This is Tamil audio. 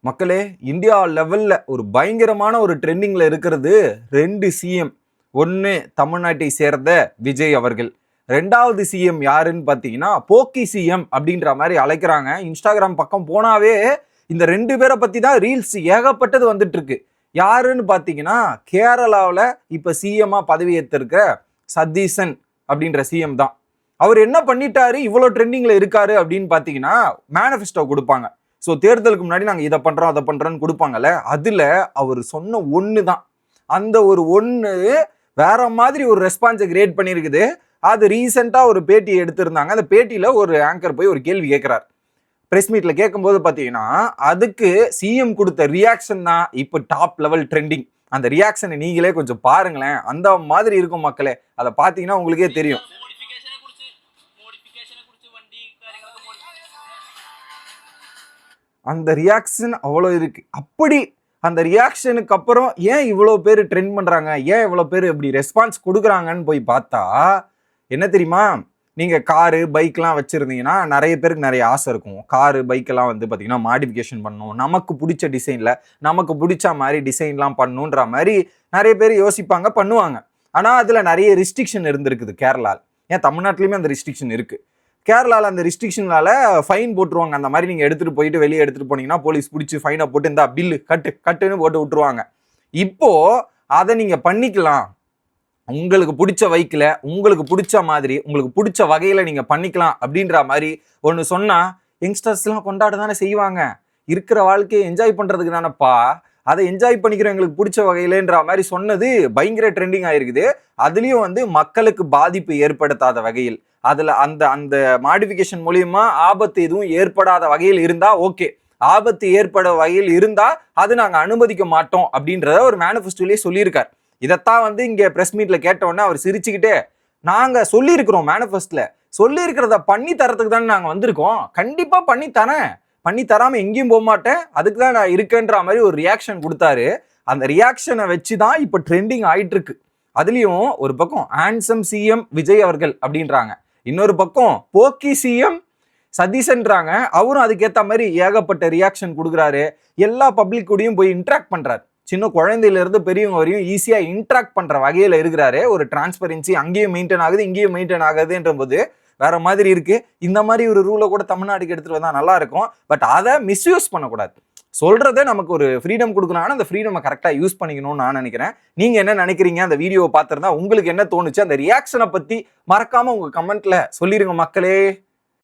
மக்களே, இந்தியா லெவல்ல ஒரு பயங்கரமான ஒரு ட்ரெண்டிங்ல இருக்கிறது 2 சிஎம். ஒன்னு தமிழ்நாட்டை சேர்ந்த விஜய் அவர்கள். 2வது சிஎம் யாருன்னு பாத்தீங்கன்னா போக்கி சிஎம் அப்படின்ற மாதிரி அழைக்கிறாங்க. இன்ஸ்டாகிராம் பக்கம் போனாவே இந்த 2 பேரை பத்தி தான் ரீல்ஸ் ஏகப்பட்டது வந்துட்டு இருக்கு. யாருன்னு பாத்தீங்கன்னா கேரளாவில் இப்ப சிஎம்மா பதவி ஏற்றிருக்க சதீசன் அப்படின்ற சிஎம் தான். அவர் என்ன பண்ணிட்டாரு இவ்வளவு ட்ரெண்டிங்ல இருக்காரு அப்படின்னு பாத்தீங்கன்னா மேனிஃபெஸ்டோ கொடுப்பாங்க. ஸோ தேர்தலுக்கு முன்னாடி நாங்கள் இதை பண்ணுறோம் அதை பண்ணுறோன்னு கொடுப்பாங்கல்ல, அதில் அவர் சொன்ன ஒன்று தான். அந்த ஒரு ஒன்று வேற மாதிரி ஒரு ரெஸ்பான்ஸை கிரியேட் பண்ணியிருக்குது. அது ரீசெண்டாக ஒரு பேட்டியை எடுத்திருந்தாங்க. அந்த பேட்டியில் ஒரு ஆங்கர் போய் ஒரு கேள்வி கேட்குறார். ப்ரெஸ் மீட்டில் கேட்கும்போது பார்த்தீங்கன்னா அதுக்கு சிஎம் கொடுத்த ரியாக்ஷன் தான் இப்போ டாப் லெவல் ட்ரெண்டிங். அந்த ரியாக்ஷனை நீங்களே கொஞ்சம் பாருங்களேன். அந்த மாதிரி இருக்கும் மக்களே. அதை பார்த்தீங்கன்னா உங்களுக்கே தெரியும். அந்த ரியாக்ஷன் அவ்வளோ இருக்கு. அப்படி அந்த ரியாக்ஷனுக்கு அப்புறம் ஏன் இவ்வளோ பேர் ட்ரெண்ட் பண்ணுறாங்க, ஏன் இவ்வளோ பேர் இப்படி ரெஸ்பான்ஸ் கொடுக்குறாங்கன்னு போய் பார்த்தா என்ன தெரியுமா? நீங்கள் காரு பைக்லாம் வச்சுருந்தீங்கன்னா நிறைய பேருக்கு நிறைய ஆசை இருக்கும். காரு பைக்கெல்லாம் வந்து பார்த்தீங்கன்னா மாடிஃபிகேஷன் பண்ணணும், நமக்கு பிடிச்ச டிசைனில் நமக்கு பிடிச்ச மாதிரி டிசைன்லாம் பண்ணணுன்ற மாதிரி நிறைய பேர் யோசிப்பாங்க, பண்ணுவாங்க. ஆனால் அதில் நிறைய ரிஸ்ட்ரிக்ஷன் இருந்திருக்குது கேரளாவில். ஏன் தமிழ்நாட்டிலையுமே அந்த ரிஸ்ட்ரிக்ஷன் இருக்குது. கேரளாவில் அந்த ரிஸ்ட்ரிக்ஷனால ஃபைன் போட்டுருவாங்க. அந்த மாதிரி நீங்கள் எடுத்துகிட்டு போயிட்டு வெளியே எடுத்துகிட்டு போனீங்கன்னா போலீஸ் பிடிச்சி ஃபைனை போட்டு இந்த பில்லு கட்டுன்னு போட்டு விட்டுருவாங்க. இப்போது அதை நீங்கள் பண்ணிக்கலாம், உங்களுக்கு பிடிச்ச வைக்கில் உங்களுக்கு பிடிச்ச மாதிரி உங்களுக்கு பிடிச்ச வகையில் நீங்கள் பண்ணிக்கலாம் அப்படின்ற மாதிரி ஒன்று சொன்னால் யங்ஸ்டர்ஸ்லாம் கொண்டாட தானே செய்வாங்க. இருக்கிற வாழ்க்கையை என்ஜாய் பண்ணுறதுக்கு தானேப்பா, அதை என்ஜாய் பண்ணிக்கிறோம் எங்களுக்கு பிடிச்ச வகையிலன்ற மாதிரி சொன்னது பயங்கர ட்ரெண்டிங் ஆயிருக்குது. அதுலேயும் வந்து மக்களுக்கு பாதிப்பு ஏற்படுத்தாத வகையில், அதில் அந்த அந்த மாடிஃபிகேஷன் மூலியமா ஆபத்து எதுவும் ஏற்படாத வகையில் இருந்தா ஓகே, ஆபத்து ஏற்பட வகையில் இருந்தா அது நாங்கள் அனுமதிக்க மாட்டோம் அப்படின்றத ஒரு மேனிஃபெஸ்டோலயே சொல்லியிருக்கார். இதைத்தான் வந்து இங்கே ப்ரெஸ் மீட்ல கேட்டோன்னே அவர் சிரிச்சுக்கிட்டே, நாங்கள் சொல்லியிருக்கிறோம் மேனிஃபெஸ்டோல சொல்லியிருக்கிறத பண்ணி தரத்துக்கு தானே நாங்கள் வந்திருக்கோம், கண்டிப்பா பண்ணி தரேன், பண்ணி தராம எங்கேயும் போக மாட்டேன், அதுக்கு தான் நான் இருக்கேன்ற மாதிரி ஒரு ரியாக்ஷன் கொடுத்தாரு. அந்த ரியாக்ஷனை வச்சு தான் இப்போ ட்ரெண்டிங் ஆயிட்டு இருக்கு. அதுலயும் ஒரு பக்கம் ஹேண்ட்சம் சிஎம் விஜய் அவர்கள் அப்படின்றாங்க, இன்னொரு பக்கம் போக்கி சிஎம் சதீசன்றாங்க. அவரும் அதுக்கேற்ற மாதிரி ஏகப்பட்ட ரியாக்ஷன் கொடுக்குறாரு. எல்லா பப்ளிக் கூடயும் போய் இன்ட்ராக்ட் பண்றாரு. சின்ன குழந்தையில இருந்து பெரியவங்க வரையும் ஈஸியா இன்ட்ராக்ட் பண்ற வகையில இருக்கிறாரு. ஒரு டிரான்ஸ்பரன்சி அங்கேயும் மெயின்டைன் ஆகுது, இங்கேயும் மெயின்டைன் ஆகுதுன்ற போது வேற மாதிரி இருக்கு. இந்த மாதிரி ஒரு ரூலை கூட தமிழ்நாட்டுக்கு எடுத்துட்டு வந்தா நல்லா இருக்கும். பட் அதை மிஸ்யூஸ் பண்ணக்கூடாது. சொல்றதை நமக்கு ஒரு ஃப்ரீடம் கொடுக்கணும்னா அந்த ஃப்ரீடம் கரெக்டா யூஸ் பண்ணிக்கணும்னு நான் நினைக்கிறேன். நீங்க என்ன நினைக்கிறீங்க? அந்த வீடியோவை பார்த்துருந்தா உங்களுக்கு என்ன தோணுச்சு? அந்த ரியாக்ஷனை பத்தி மறக்காம உங்க கமெண்ட்ல சொல்லிருங்க மக்களே.